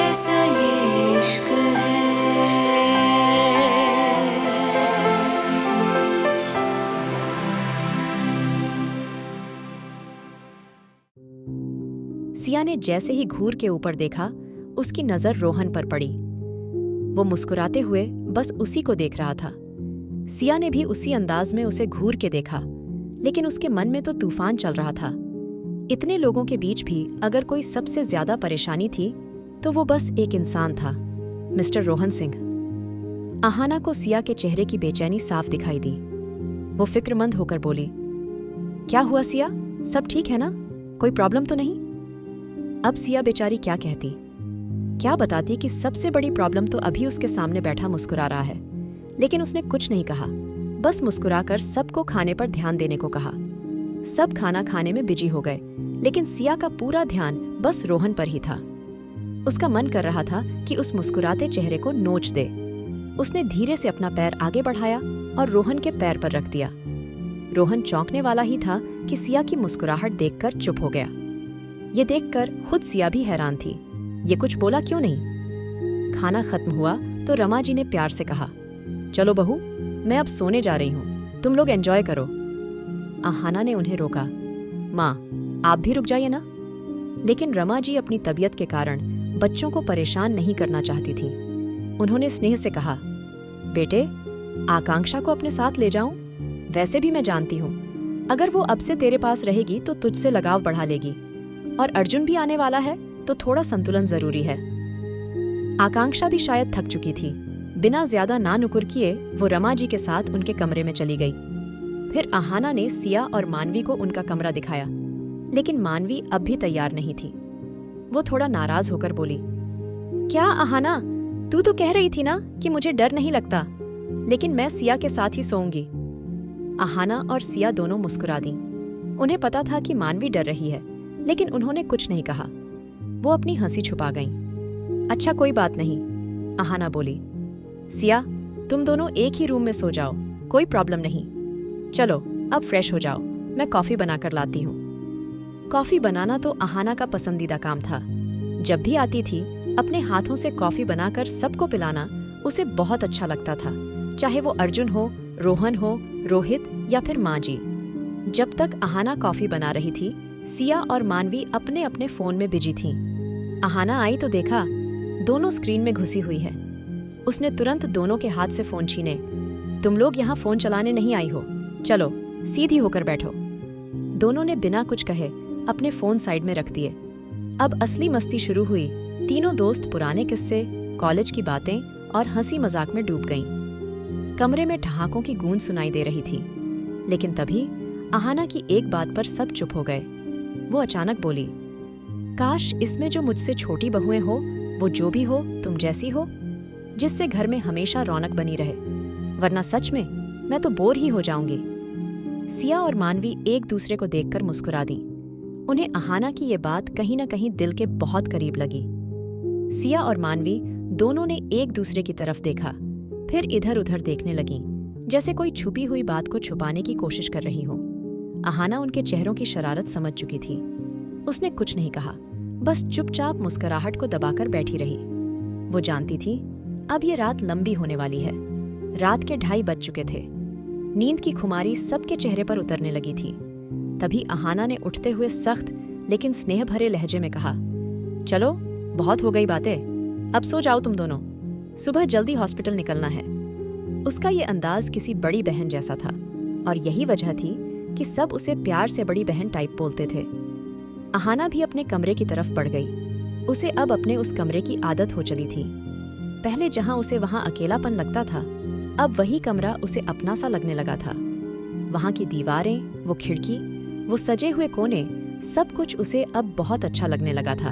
कैसा ये इश्क है। सिया ने जैसे ही घूर के ऊपर देखा, उसकी नजर रोहन पर पड़ी। वो मुस्कुराते हुए बस उसी को देख रहा था। सिया ने भी उसी अंदाज में उसे घूर के देखा, लेकिन उसके मन में तो तूफान चल रहा था। इतने लोगों के बीच भी अगर कोई सबसे ज्यादा परेशानी थी तो वो बस एक इंसान था, मिस्टर रोहन सिंह। आहाना को सिया के चेहरे की बेचैनी साफ दिखाई दी। वो फिक्रमंद होकर बोली, क्या हुआ सिया, सब ठीक है ना? कोई प्रॉब्लम तो नहीं? अब सिया बेचारी क्या कहती, क्या बताती कि सबसे बड़ी प्रॉब्लम तो अभी उसके सामने बैठा मुस्कुरा रहा है। लेकिन उसने कुछ नहीं कहा, बस मुस्कुराकर सबको खाने पर ध्यान देने को कहा। सब खाना खाने में बिजी हो गए, लेकिन सिया का पूरा ध्यान बस रोहन पर ही था। उसका मन कर रहा था कि उस मुस्कुराते चेहरे को नोच दे। उसने धीरे से अपना पैर आगे बढ़ाया और रोहन के पैर पर रख दिया। रोहन चौंकने वाला ही था कि सिया की मुस्कुराहट देखकर चुप हो गया। ये देखकर खुद सिया भी हैरान थी, ये कुछ बोला क्यों नहीं? खाना खत्म हुआ तो रमा जी ने प्यार से कहा, चलो बहू, मैं अब सोने जा रही हूँ, तुम लोग एंजॉय करो। आहाना ने उन्हें रोका, माँ आप भी रुक जाइए ना। लेकिन रमा जी अपनी तबीयत के कारण बच्चों को परेशान नहीं करना चाहती थी। उन्होंने स्नेह से कहा, बेटे आकांक्षा को अपने साथ ले जाऊं? वैसे भी मैं जानती हूँ अगर वो अब से तेरे पास रहेगी तो तुझसे लगाव बढ़ा लेगी, और अर्जुन भी आने वाला है तो थोड़ा संतुलन जरूरी है। आकांक्षा भी शायद थक चुकी थी। बिना ज्यादा ना नुकुर किए वो रमा जी के साथ उनके कमरे में चली गई। फिर आहाना ने सिया और मानवी को उनका कमरा दिखाया, लेकिन मानवी अब भी तैयार नहीं थी। वो थोड़ा नाराज होकर बोली, क्या आहाना, तू तो कह रही थी ना कि मुझे डर नहीं लगता, लेकिन मैं सिया के साथ ही सोऊंगी। आहाना और सिया दोनों मुस्कुरा दी। उन्हें पता था कि मानवी डर रही है, लेकिन उन्होंने कुछ नहीं कहा। वो अपनी हंसी छुपा गईं। अच्छा कोई बात नहीं, आहाना बोली। सिया तुम दोनों एक ही रूम में सो जाओ, कोई प्रॉब्लम नहीं। चलो अब फ्रेश हो जाओ, मैं कॉफी बनाकर लाती हूँ। कॉफी बनाना तो आहाना का पसंदीदा काम था। जब भी आती थी अपने हाथों से कॉफी बनाकर सबको पिलाना उसे बहुत अच्छा लगता था, चाहे वो अर्जुन हो, रोहन हो, रोहित या फिर माँ जी। जब तक आहाना कॉफी बना रही थी, सिया और मानवी अपने अपने फोन में बिजी थीं। आहाना आई तो देखा दोनों स्क्रीन में घुसी हुई है। उसने तुरंत दोनों के हाथ से फोन छीने, तुम लोग यहाँ फोन चलाने नहीं आई हो, चलो सीधी होकर बैठो। दोनों ने बिना कुछ कहे अपने फोन साइड में रख दिए। अब असली मस्ती शुरू हुई। तीनों दोस्त पुराने किस्से, कॉलेज की बातें और हंसी मजाक में डूब गईं। कमरे में ठहाकों की गूंज सुनाई दे रही थी, लेकिन तभी आहाना की एक बात पर सब चुप हो गए। वो अचानक बोली, काश इसमें जो मुझसे छोटी बहुएं हो वो जो भी हो तुम जैसी हो, जिससे घर में हमेशा रौनक बनी रहे, वरना सच में मैं तो बोर ही हो जाऊंगी। सिया और मानवी एक दूसरे को देखकर मुस्कुरा दी। उन्हें आहाना की ये बात कहीं न कहीं दिल के बहुत करीब लगी। सिया और मानवी दोनों ने एक दूसरे की तरफ देखा, फिर इधर उधर देखने लगीं, जैसे कोई छुपी हुई बात को छुपाने की कोशिश कर रही हो। आहाना उनके चेहरों की शरारत समझ चुकी थी। उसने कुछ नहीं कहा, बस चुपचाप मुस्कुराहट को दबाकर बैठी रही। वो जानती थी अब ये रात लंबी होने वाली है। रात के 2:30 बज चुके थे। नींद की खुमारी सबके चेहरे पर उतरने लगी थी। तभी आहाना ने उठते हुए सख्त लेकिन स्नेह भरे लहजे में कहा, चलो बहुत हो गई बातें, अब सो जाओ तुम दोनों, सुबह जल्दी हॉस्पिटल निकलना है। उसका ये अंदाज किसी बड़ी बहन जैसा था, और यही वजह थी कि सब उसे प्यार से बड़ी बहन टाइप बोलते थे। आहाना भी अपने कमरे की तरफ बढ़ गई। उसे अब अपने उस कमरे की आदत हो चली थी। पहले जहां उसे वहां अकेलापन लगता था, अब वही कमरा उसे अपना सा लगने लगा था। वहां की दीवारें, वो खिड़की, वो सजे हुए कोने, सब कुछ उसे अब बहुत अच्छा लगने लगा था।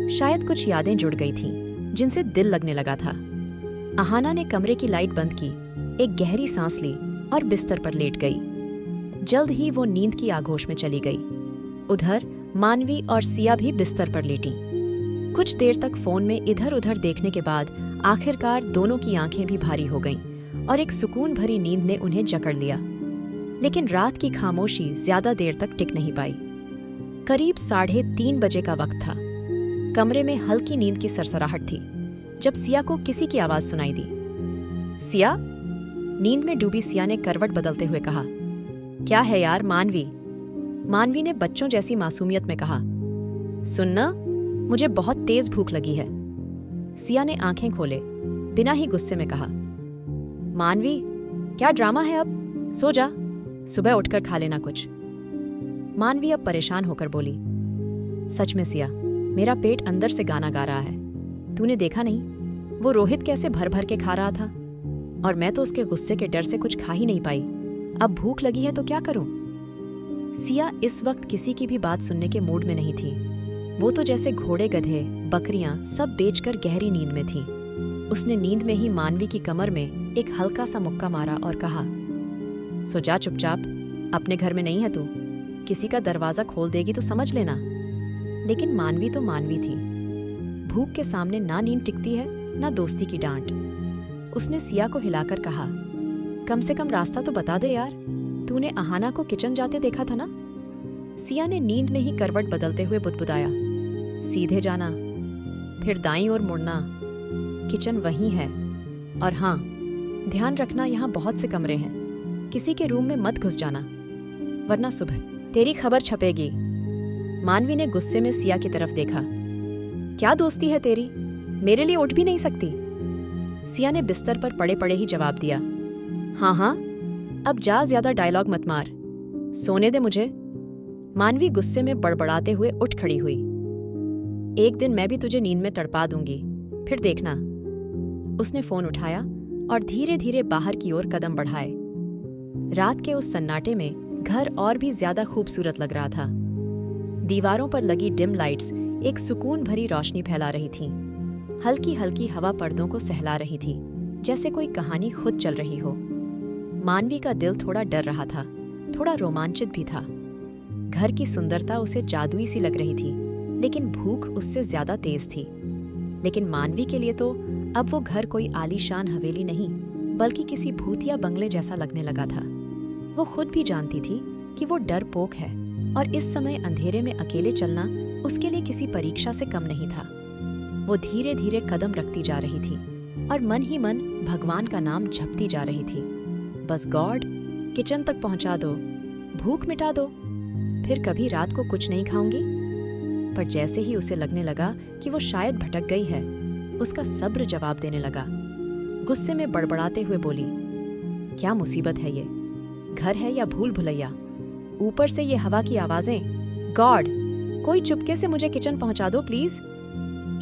शायद कुछ यादें जुड़ गई थीं, जिनसे दिल लगने लगा था। आहाना ने कमरे की लाइट बंद की, एक गहरी सांस ली और बिस्तर पर लेट गई। जल्द ही वो नींद की आगोश में चली गई। उधर मानवी और सिया भी बिस्तर पर लेटी। कुछ देर तक फोन में इधर उधर देखने के बाद आखिरकार दोनों की आंखें भी भारी हो गईं और एक सुकून भरी नींद ने उन्हें जकड़ लिया। लेकिन रात की खामोशी ज्यादा देर तक टिक नहीं पाई। करीब 3:30 बजे का वक्त था। कमरे में हल्की नींद की सरसराहट थी जब सिया को किसी की आवाज सुनाई दी। सिया? नींद में डूबी सिया ने करवट बदलते हुए कहा। क्या है यार मानवी? मानवी ने बच्चों जैसी मासूमियत में कहा। सुनना, मुझे बहुत तेज भूख लगी है। सिया ने आंखें खोले बिना ही गुस्से में कहा। मानवी, क्या ड्रामा है अब? सो जा, सुबह उठकर खा लेना कुछ। मानवी अब परेशान होकर बोली। सच में सिया, मेरा पेट अंदर से गाना गा रहा है। तूने देखा नहीं वो रोहित कैसे भर भर के खा रहा था? और मैं तो उसके गुस्से के डर से कुछ खा ही नहीं पाई। अब भूख लगी है तो क्या करूं? सिया इस वक्त किसी की भी बात सुनने के मूड में नहीं थी। वो तो जैसे घोड़े, गधे, बकरियां सब बेचकर गहरी नींद में थी। उसने नींद में ही मानवी की कमर में एक हल्का सा मुक्का मारा और कहा, सो जा चुपचाप, अपने घर में नहीं है तू। किसी का दरवाजा खोल देगी तो समझ लेना। लेकिन मानवी तो मानवी थी। भूख के सामने ना नींद टिकती है ना दोस्ती की डांट। उसने सिया को हिलाकर कहा, कम से कम रास्ता तो बता दे यार। तूने अहाना को किचन जाते देखा था ना? सिया ने नींद में ही करवट बदलते हुए बुदबुदाया। सीधे जाना, फिर दाईं ओर मुड़ना, किचन वहीं है। और हाँ, ध्यान रखना यहाँ बहुत से कमरे हैं, किसी के रूम में मत घुस जाना, वरना सुबह तेरी खबर छपेगी। मानवी ने गुस्से में सिया की तरफ देखा। क्या दोस्ती है तेरी? मेरे लिए उठ भी नहीं सकती? सिया ने बिस्तर पर पड़े पड़े ही जवाब दिया। हाँ, अब जा, ज्यादा डायलॉग मत मार, सोने दे मुझे। मानवी गुस्से में बड़बड़ाते हुए उठ खड़ी हुई। एक दिन मैं भी तुझे नींद में तड़पा दूंगी, फिर देखना। उसने फोन उठाया और धीरे धीरे बाहर की ओर कदम बढ़ाए। रात के उस सन्नाटे में घर और भी ज्यादा खूबसूरत लग रहा था। दीवारों पर लगी डिम लाइट्स एक सुकून भरी रोशनी फैला रही थीं। हल्की हल्की हवा पर्दों को सहला रही थी, जैसे कोई कहानी खुद चल रही हो। मानवी का दिल थोड़ा डर रहा था, थोड़ा रोमांचित भी था। घर की सुंदरता उसे जादुई सी लग रही थी, लेकिन भूख उससे ज्यादा तेज थी। लेकिन मानवी के लिए तो अब वो घर कोई आलीशान हवेली नहीं, बल्कि किसी भूतिया बंगले जैसा लगने लगा था। वो खुद भी जानती थी कि वो डरपोक है और इस समय अंधेरे में अकेले चलना उसके लिए किसी परीक्षा से कम नहीं था। वो धीरे धीरे कदम रखती जा रही थी और मन ही मन भगवान का नाम जपती जा रही थी। बस गॉड, किचन तक पहुंचा दो, भूख मिटा दो, फिर कभी रात को कुछ नहीं खाऊंगी। पर जैसे ही उसे लगने लगा कि वो शायद भटक गई है, उसका सब्र जवाब देने लगा। गुस्से में बड़बड़ाते हुए बोली, क्या मुसीबत है ये? घर है या भूल भुलैया? ऊपर से ये हवा की आवाजें। गॉड, कोई चुपके से मुझे किचन पहुंचा दो प्लीज।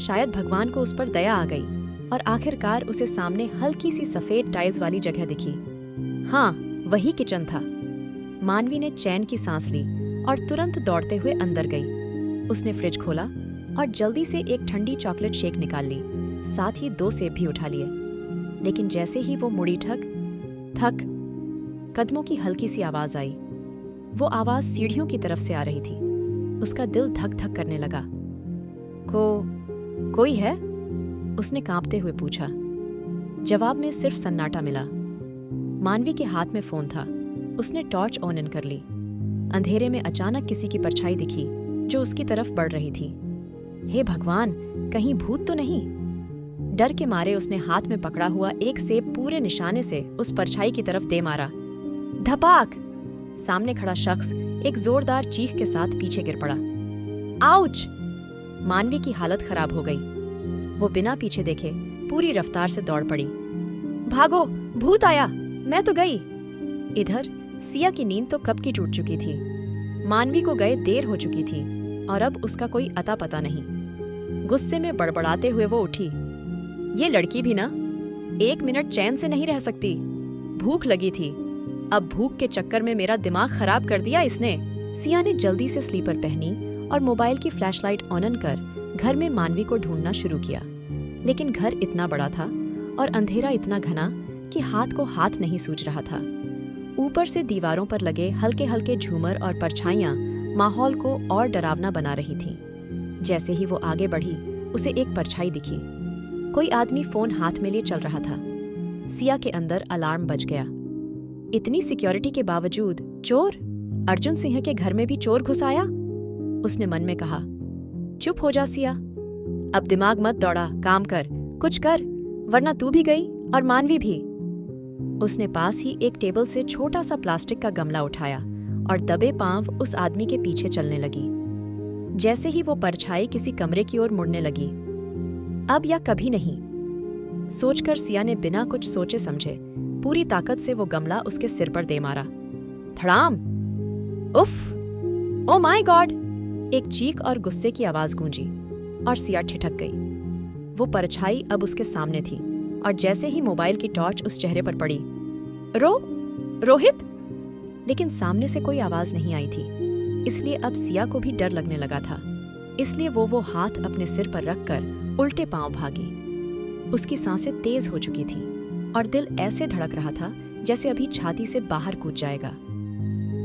शायद भगवान को उस पर दया आ गई और आखिरकार उसे सामने हल्की सी सफेद टाइल्स वाली जगह दिखी। हाँ, वही किचन था। मानवी ने चैन की सांस ली और तुरंत दौड़ते हुए अंदर गई। उसने फ्रिज खोला और जल्दी से एक ठंडी चॉकलेट शेक निकाल ली, साथ ही 2 सेब भी उठा लिए। लेकिन जैसे ही वो मुड़ी थक कदमों की हल्की सी आवाज आई। वो आवाज सीढ़ियों की तरफ से आ रही थी। उसका दिल धक धक करने लगा। कोई है? उसने कांपते हुए पूछा। जवाब में सिर्फ सन्नाटा मिला। मानवी के हाथ में फोन था। उसने टॉर्च ऑन इन कर ली। अंधेरे में अचानक किसी की परछाई दिखी जो उसकी तरफ बढ़ रही थी। हे भगवान, कहीं भूत तो नहीं? डर के मारे उसने हाथ में पकड़ा हुआ एक सेब पूरे निशाने से उस परछाई की तरफ दे मारा। धपाक! सामने खड़ा शख्स एक जोरदार चीख के साथ पीछे गिर पड़ा। आउच! मानवी की हालत खराब हो गई। वो बिना पीछे देखे पूरी रफ्तार से दौड़ पड़ी। भागो, भूत आया, मैं तो गई। इधर सिया की नींद तो कब की टूट चुकी थी। मानवी को गए देर हो चुकी थी और अब उसका कोई अता पता नहीं। गुस्से में बड़बड़ाते हुए वो उठी। ये लड़की भी ना 1 मिनट चैन से नहीं रह सकती। भूख लगी थी, अब भूख के चक्कर में मेरा दिमाग खराब कर दिया इसने। सिया ने जल्दी से स्लीपर पहनी और मोबाइल की फ्लैशलाइट ऑन कर घर में मानवी को ढूंढना शुरू किया। लेकिन घर इतना बड़ा था और अंधेरा इतना घना कि हाथ को हाथ नहीं सूझ रहा था। ऊपर से दीवारों पर लगे हल्के हल्के झूमर और परछाइयां माहौल को और डरावना बना रही थीं। जैसे ही वो आगे बढ़ी, उसे एक परछाई दिखी। कोई आदमी फोन हाथ में लिए चल रहा था। सिया के अंदर अलार्म बज गया। इतनी सिक्योरिटी के बावजूद चोर? अर्जुन सिंह के घर में भी चोर घुस आया? उसने मन में कहा। चुप हो जा सिया, अब दिमाग मत दौड़ा, काम कर, कुछ कर, वरना तू भी गई और मानवी भी। उसने पास ही एक टेबल से छोटा सा प्लास्टिक का गमला उठाया और दबे पांव उस आदमी के पीछे चलने लगी। जैसे ही वो परछाई किसी कमरे की ओर मुड़ने लगी, अब या कभी नहीं सोचकर सिया ने बिना कुछ सोचे समझे पूरी ताकत से वो गमला उसके सिर पर दे मारा। धड़ाम! उफ! Oh my God! एक चीख और गुस्से की आवाज गूंजी और सिया ठिठक गई। वो परछाई अब उसके सामने थी और जैसे ही मोबाइल की टॉर्च उस चेहरे पर पड़ी, रोहित! लेकिन सामने से कोई आवाज नहीं आई थी, इसलिए अब सिया को भी डर लगने लगा था। इसलिए वो हाथ अपने सिर पर रखकर उल्टे पांव भागी। उसकी सांसें तेज हो चुकी थी और दिल ऐसे धड़क रहा था जैसे अभी छाती से बाहर कूद जाएगा।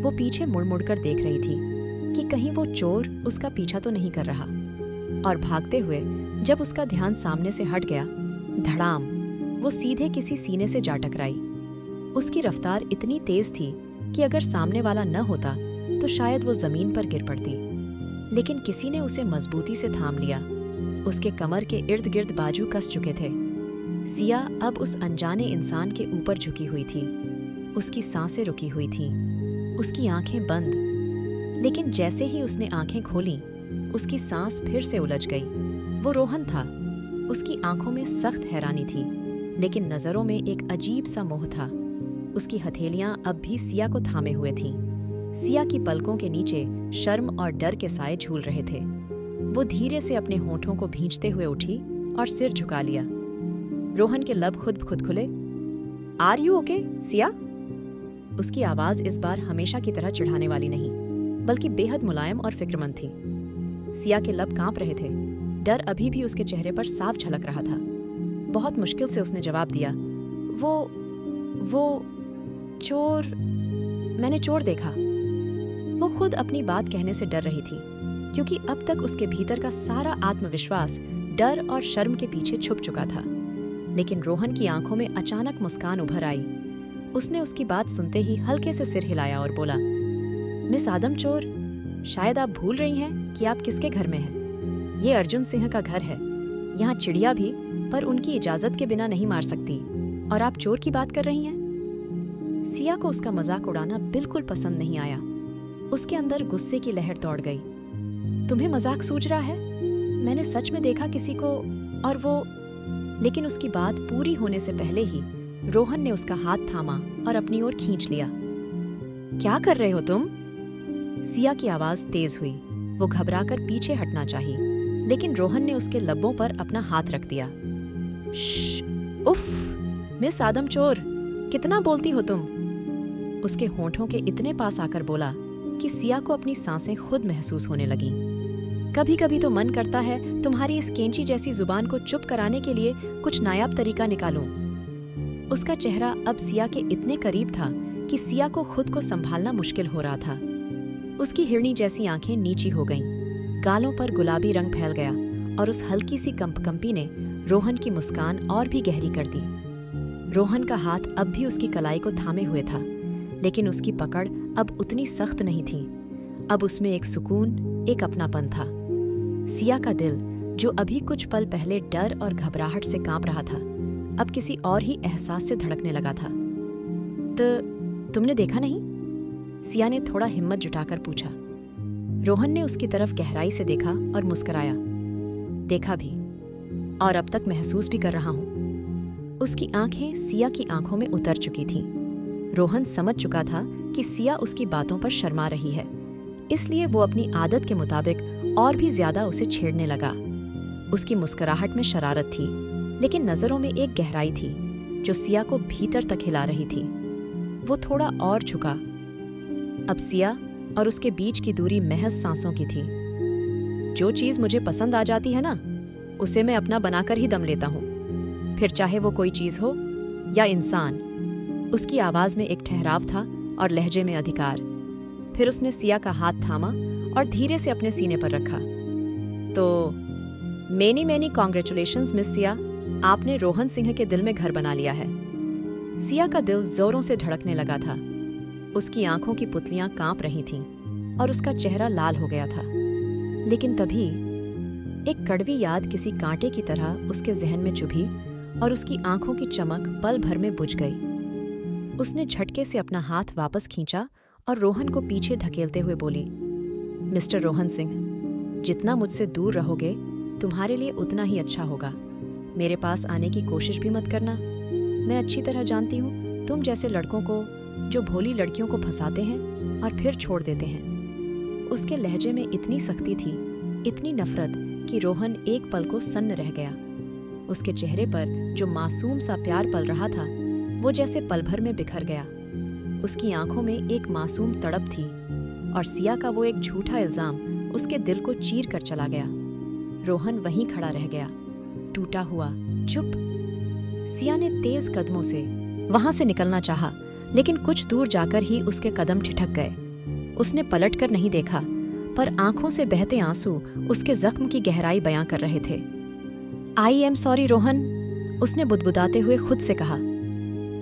वो पीछे मुड़ मुड़ कर देख रही थी कि कहीं वो चोर उसका पीछा तो नहीं कर रहा। और भागते हुए जब उसका ध्यान सामने से हट गया, धड़ाम! वो सीधे किसी सीने से जा टकराई। उसकी रफ्तार इतनी तेज थी कि अगर सामने वाला न होता तो शायद वो जमीन पर गिर पड़ती, लेकिन किसी ने उसे मजबूती से थाम लिया। उसके कमर के इर्द गिर्द बाजू कस चुके थे। सिया अब उस अनजाने इंसान के ऊपर झुकी हुई थी। उसकी सांसें रुकी हुई थीं, उसकी आंखें बंद। लेकिन जैसे ही उसने आंखें खोलीं, उसकी सांस फिर से उलझ गई। वो रोहन था। उसकी आंखों में सख्त हैरानी थी, लेकिन नजरों में एक अजीब सा मोह था। उसकी हथेलियां अब भी सिया को थामे हुए थीं। सिया की पलकों के नीचे शर्म और डर के साए झूल रहे थे। वो धीरे से अपने होठों को भींचते हुए उठी और सिर झुका लिया। रोहन के लब खुद खुले। Are you okay, Siya? उसकी आवाज इस बार हमेशा की तरह चिढ़ाने वाली नहीं, बल्कि बेहद मुलायम और फिक्रमंद थी। सिया के लब कांप रहे थे। डर अभी भी उसके चेहरे पर साफ झलक रहा था। बहुत मुश्किल से उसने जवाब दिया, वो चोर, मैंने चोर देखा। वो खुद अपनी बात कहने से डर रही थी, क्योंकि अब तक उसके भीतर का सारा आत्मविश्वास डर और शर्म के पीछे छुप चुका था। लेकिन रोहन की आंखों में अचानक मुस्कान उभर आई। उसने उसकी बात सुनते ही हल्के से सिर हिलाया और बोला, मिस आदम चोर, शायद आप भूल रही हैं कि आप किसके घर में हैं। ये अर्जुन सिंह का घर है। यहाँ चिड़िया भी पर उनकी इजाजत के बिना नहीं मार सकती, और आप चोर की बात कर रही हैं। सिया को उसका मजाक उड़ाना बिल्कुल पसंद नहीं आया। उसके अंदर गुस्से की लहर दौड़ गई। तुम्हें मजाक सूझ रहा है? मैंने सच में देखा किसी को, और वो... लेकिन उसकी बात पूरी होने से पहले ही रोहन ने उसका हाथ थामा और अपनी ओर खींच लिया। क्या कर रहे हो तुम? सिया की आवाज तेज हुई। वो घबराकर पीछे हटना चाही, लेकिन रोहन ने उसके लब्बों पर अपना हाथ रख दिया। श्श, उफ, मिस आदम चोर, कितना बोलती हो तुम? उसके होंठों के इतने पास आकर बोला कि सिया को अपनी सांसें खुद महसूस होने लगीं। कभी कभी तो मन करता है तुम्हारी इस कैंची जैसी जुबान को चुप कराने के लिए कुछ नायाब तरीका निकालूं। उसका चेहरा अब सिया के इतने करीब था कि सिया को खुद को संभालना मुश्किल हो रहा था। उसकी हिरनी जैसी आंखें नीची हो गईं, गालों पर गुलाबी रंग फैल गया और उस हल्की सी कंपकंपी ने रोहन की मुस्कान और भी गहरी कर दी। रोहन का हाथ अब भी उसकी कलाई को थामे हुए था, लेकिन उसकी पकड़ अब उतनी सख्त नहीं थी। अब उसमें एक सुकून, एक अपनापन था। सिया का दिल, जो अभी कुछ पल पहले डर और घबराहट से कांप रहा था, अब किसी और ही एहसास से धड़कने लगा था। तो तुमने देखा नहीं? सिया ने थोड़ा हिम्मत जुटाकर पूछा। रोहन ने उसकी तरफ गहराई से देखा और मुस्कुराया। देखा भी, और अब तक महसूस भी कर रहा हूं। उसकी आंखें सिया की आंखों में उतर चुकी थीं। रोहन समझ चुका था कि सिया उसकी बातों पर शर्मा रही है, इसलिए वो अपनी आदत के मुताबिक और भी ज्यादा उसे छेड़ने लगा। उसकी मुस्कुराहट में शरारत थी, लेकिन नजरों में एक गहराई थी जो सिया को भीतर तक हिला रही थी। वो थोड़ा और झुका। अब सिया और उसके बीच की दूरी महज सांसों की थी। जो चीज मुझे पसंद आ जाती है ना, उसे मैं अपना बनाकर ही दम लेता हूँ, फिर चाहे वो कोई चीज हो या इंसान। उसकी आवाज में एक ठहराव था और लहजे में अधिकार। फिर उसने सिया का हाथ थामा और धीरे से अपने सीने पर रखा। तो मेनी कॉन्ग्रेचुलेशंस मिस सिया, आपने रोहन सिंह के दिल में घर बना लिया है। सिया का दिल जोरों से धड़कने लगा था। उसकी आंखों की पुतलियां कांप रही थीं और उसका चेहरा लाल हो गया था। लेकिन तभी एक कड़वी याद किसी कांटे की तरह उसके जहन में चुभी और उसकी आंखों की चमक पल भर में बुझ गई। उसने झटके से अपना हाथ वापस खींचा और रोहन को पीछे धकेलते हुए बोली, मिस्टर रोहन सिंह, जितना मुझसे दूर रहोगे तुम्हारे लिए उतना ही अच्छा होगा। मेरे पास आने की कोशिश भी मत करना। मैं अच्छी तरह जानती हूँ तुम जैसे लड़कों को जो भोली लड़कियों को फंसाते हैं और फिर छोड़ देते हैं। उसके लहजे में इतनी सख्ती थी, इतनी नफरत कि रोहन एक पल को सन्न रह गया। उसके चेहरे पर जो मासूम सा प्यार पल रहा था वो जैसे पल भर में बिखर गया। उसकी आंखों में एक मासूम तड़प थी और सिया का वो एक झूठा इल्जाम उसके दिल को चीर कर चला गया। रोहन वहीं खड़ा रह गया, टूटा हुआ, चुप। सिया ने तेज कदमों से वहां से निकलना चाहा, लेकिन कुछ दूर जाकर ही उसके कदम ठिठक गए। उसने पलटकर नहीं देखा, पर आंखों से बहते आंसू उसके जख्म की गहराई बयां कर रहे थे। आई एम सॉरी रोहन, उसने बुदबुदाते हुए खुद से कहा,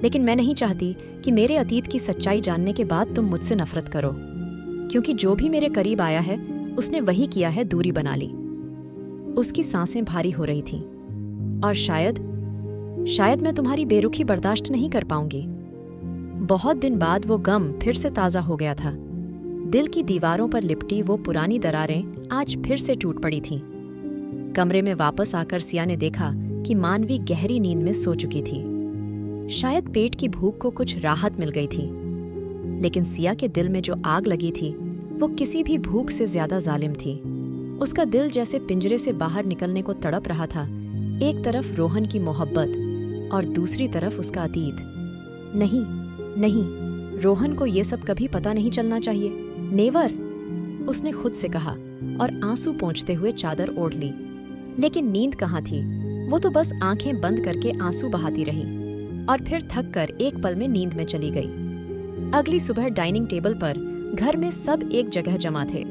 लेकिन मैं नहीं चाहती कि मेरे अतीत की सच्चाई जानने के बाद तुम मुझसे नफरत करो, क्योंकि जो भी मेरे करीब आया है उसने वही किया है दूरी बना ली। उसकी सांसें भारी हो रही थीं, और शायद मैं तुम्हारी बेरुखी बर्दाश्त नहीं कर पाऊंगी। बहुत दिन बाद वो गम फिर से ताज़ा हो गया था। दिल की दीवारों पर लिपटी वो पुरानी दरारें आज फिर से टूट पड़ी थीं। कमरे में वापस आकर सिया ने देखा कि मानवी गहरी नींद में सो चुकी थी। शायद पेट की भूख को कुछ राहत मिल गई थी, लेकिन सिया के दिल में जो आग लगी थी वो किसी भी भूख से ज्यादा जालिम थी। उसका दिल जैसे पिंजरे से बाहर निकलने को तड़प रहा था। एक तरफ रोहन की मोहब्बत और दूसरी तरफ उसका अतीत। नहीं, रोहन को ये सब कभी पता नहीं चलना चाहिए। नेवर, उसने खुद से कहा और आंसू पोंछते हुए चादर ओढ़ ली। लेकिन नींद कहाँ थी? वो तो बस आंखें बंद करके आंसू बहाती रही और फिर थक कर एक पल में नींद में चली गई। अगली सुबह डाइनिंग टेबल पर घर में सब एक जगह जमा थे।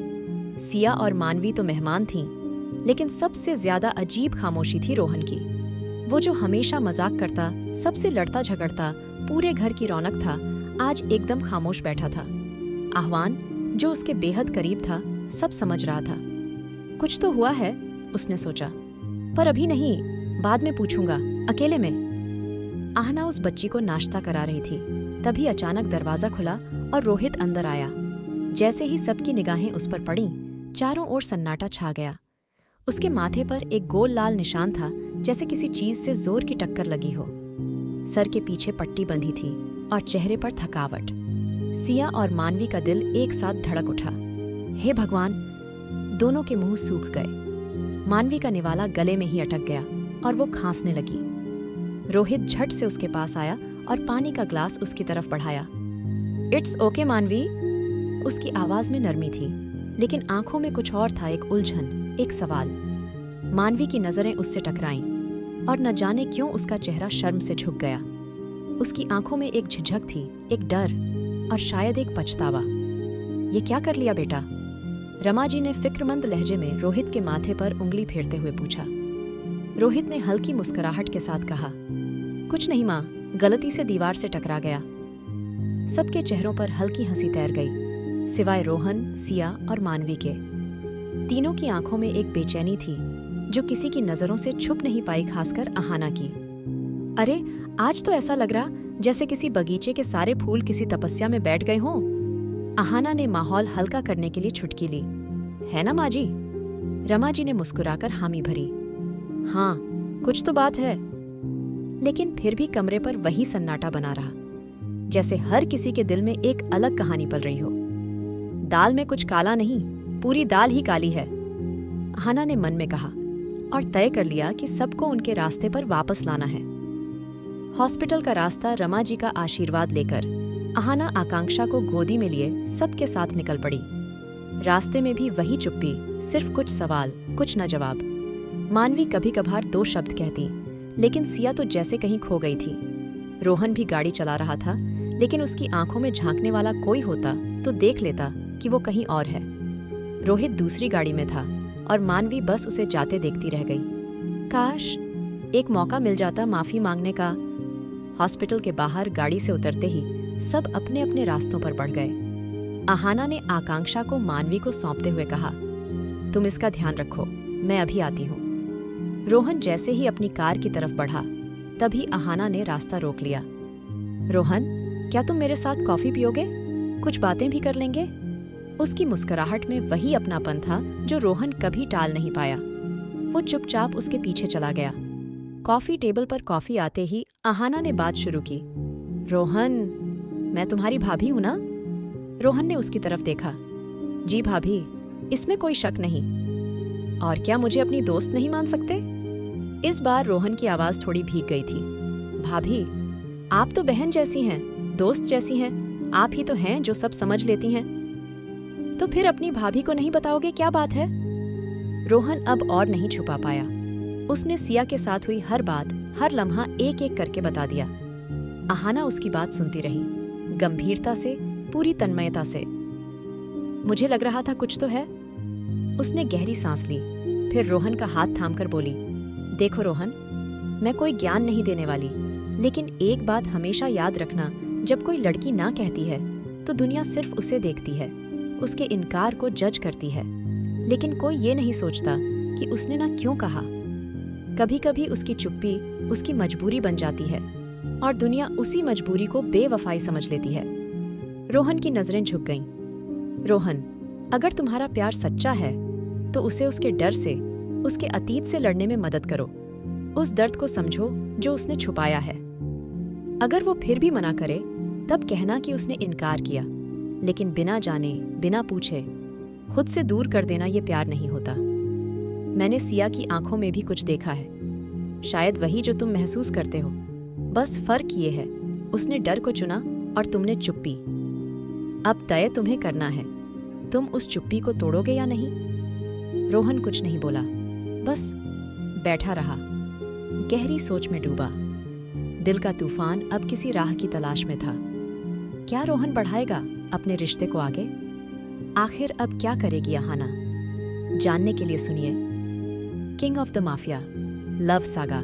सिया और मानवी तो मेहमान थीं, लेकिन सबसे ज्यादा अजीब खामोशी थी रोहन की। वो जो हमेशा मजाक करता, सबसे लड़ता झगड़ता, पूरे घर की रौनक था, आज एकदम खामोश बैठा था। आह्वान जो उसके बेहद करीब था, सब समझ रहा था। कुछ तो हुआ है, उसने सोचा, पर अभी नहीं, बाद में पूछूंगा, अकेले में। आहना उस बच्ची को नाश्ता करा रही थी। तभी अचानक दरवाजा खुला और रोहित अंदर आया। जैसे ही सबकी निगाहें उस पर पड़ीं, चारों ओर सन्नाटा छा गया। उसके माथे पर एक गोल लाल निशान था, जैसे किसी चीज से जोर की टक्कर लगी हो। सर के पीछे पट्टी बंधी थी और चेहरे पर थकावट। सिया और मानवी का दिल एक साथ धड़क उठा। हे भगवान, दोनों के मुंह सूख गए। मानवी का निवाला गले में ही अटक गया और वो खांसने लगी। रोहित झट से उसके पास आया और पानी का ग्लास उसकी तरफ बढ़ाया। इट्स ओके मानवी, उसकी आवाज में नरमी थी, लेकिन आंखों में कुछ और था, एक उलझन, एक सवाल। मानवी की नजरें उससे टकराईं और न जाने क्यों उसका चेहरा शर्म से झुक गया। उसकी आंखों में एक झिझक थी, एक डर और शायद एक पछतावा। ये क्या कर लिया बेटा? रमा जी ने फिक्रमंद लहजे में रोहित के माथे पर उंगली फेरते हुए पूछा। रोहित ने हल्की मुस्कुराहट के साथ कहा, कुछ नहीं माँ, गलती से दीवार से टकरा गया। सबके चेहरों पर हल्की हंसी तैर गई, सिवाय रोहन, सिया और मानवी के। तीनों की आंखों में एक बेचैनी थी जो किसी की नजरों से छुप नहीं पाई, खासकर आहाना की। अरे, आज तो ऐसा लग रहा जैसे किसी बगीचे के सारे फूल किसी तपस्या में बैठ गए हों। आहाना ने माहौल हल्का करने के लिए छुटकी ली। है ना माँ जी? रमा जी ने मुस्कुराकर हामी भरी। हाँ, कुछ तो बात है। लेकिन फिर भी कमरे पर वही सन्नाटा बना रहा, जैसे हर किसी के दिल में एक अलग कहानी पल रही हो। दाल में कुछ काला नहीं, पूरी दाल ही काली है, आहाना ने मन में कहा और तय कर लिया कि सबको उनके रास्ते पर वापस लाना है। हॉस्पिटल का रास्ता रमा जी का आशीर्वाद लेकर आहाना आकांक्षा को गोदी में लिए सबके साथ निकल पड़ी। रास्ते में भी वही चुप्पी, सिर्फ कुछ सवाल, कुछ न जवाब। मानवी कभी कभार 2 शब्द कहती, लेकिन सिया तो जैसे कहीं खो गई थी। रोहन भी गाड़ी चला रहा था, लेकिन उसकी आंखों में झांकने वाला कोई होता तो देख लेता कि वो कहीं और है। रोहित दूसरी गाड़ी में था और मानवी बस उसे जाते देखती रह गई। काश एक मौका मिल जाता माफी मांगने का। हॉस्पिटल के बाहर गाड़ी से उतरते ही सब अपने अपने रास्तों पर बढ़ गए। आहाना ने आकांक्षा को मानवी को सौंपते हुए कहा, तुम इसका ध्यान रखो, मैं अभी आती हूँ। रोहन जैसे ही अपनी कार की तरफ बढ़ा, तभी अहाना ने रास्ता रोक लिया। रोहन, क्या तुम मेरे साथ कॉफी पियोगे? कुछ बातें भी कर लेंगे। उसकी मुस्कुराहट में वही अपनापन था जो रोहन कभी टाल नहीं पाया। वो चुपचाप उसके पीछे चला गया। कॉफी टेबल पर कॉफी आते ही अहाना ने बात शुरू की। रोहन, मैं तुम्हारी भाभी हूं ना? रोहन ने उसकी तरफ देखा। जी भाभी, इसमें कोई शक नहीं। और क्या मुझे अपनी दोस्त नहीं मान सकते? इस बार रोहन की आवाज थोड़ी भीग गई थी। भाभी, आप तो बहन जैसी हैं, दोस्त जैसी हैं। आप ही तो हैं जो सब समझ लेती हैं। तो फिर अपनी भाभी को नहीं बताओगे, क्या बात है? रोहन अब और नहीं छुपा पाया। उसने सिया के साथ हुई हर बात, हर लम्हा एक एक करके बता दिया। अहाना उसकी बात सुनती रही, गंभीरता से, पूरी तन्मयता से। मुझे लग रहा था कुछ तो है। उसने गहरी सांस ली, फिर रोहन का हाथ थामकर बोली, देखो रोहन, मैं कोई ज्ञान नहीं देने वाली, लेकिन एक बात हमेशा याद रखना, जब कोई लड़की ना कहती है तो दुनिया सिर्फ उसे देखती है, उसके इनकार को जज करती है, लेकिन कोई ये नहीं सोचता कि उसने ना क्यों कहा। कभी कभी उसकी चुप्पी उसकी मजबूरी बन जाती है और दुनिया उसी मजबूरी को बेवफाई समझ लेती है। रोहन की नजरें झुक गईं। रोहन, अगर तुम्हारा प्यार सच्चा है तो उसे उसके डर से, उसके अतीत से लड़ने में मदद करो। उस दर्द को समझो जो उसने छुपाया है। अगर वो फिर भी मना करे तब कहना कि उसने इनकार किया, लेकिन बिना जाने, बिना पूछे खुद से दूर कर देना ये प्यार नहीं होता। मैंने सिया की आंखों में भी कुछ देखा है, शायद वही जो तुम महसूस करते हो। बस फर्क ये है, उसने डर को चुना और तुमने चुप्पी। अब तय तुम्हें करना है, तुम उस चुप्पी को तोड़ोगे या नहीं। रोहन कुछ नहीं बोला, बस बैठा रहा, गहरी सोच में डूबा। दिल का तूफान अब किसी राह की तलाश में था। क्या रोहन बढ़ाएगा अपने रिश्ते को आगे? आखिर अब क्या करेगी अहाना? जानने के लिए सुनिए king of the mafia, love saga.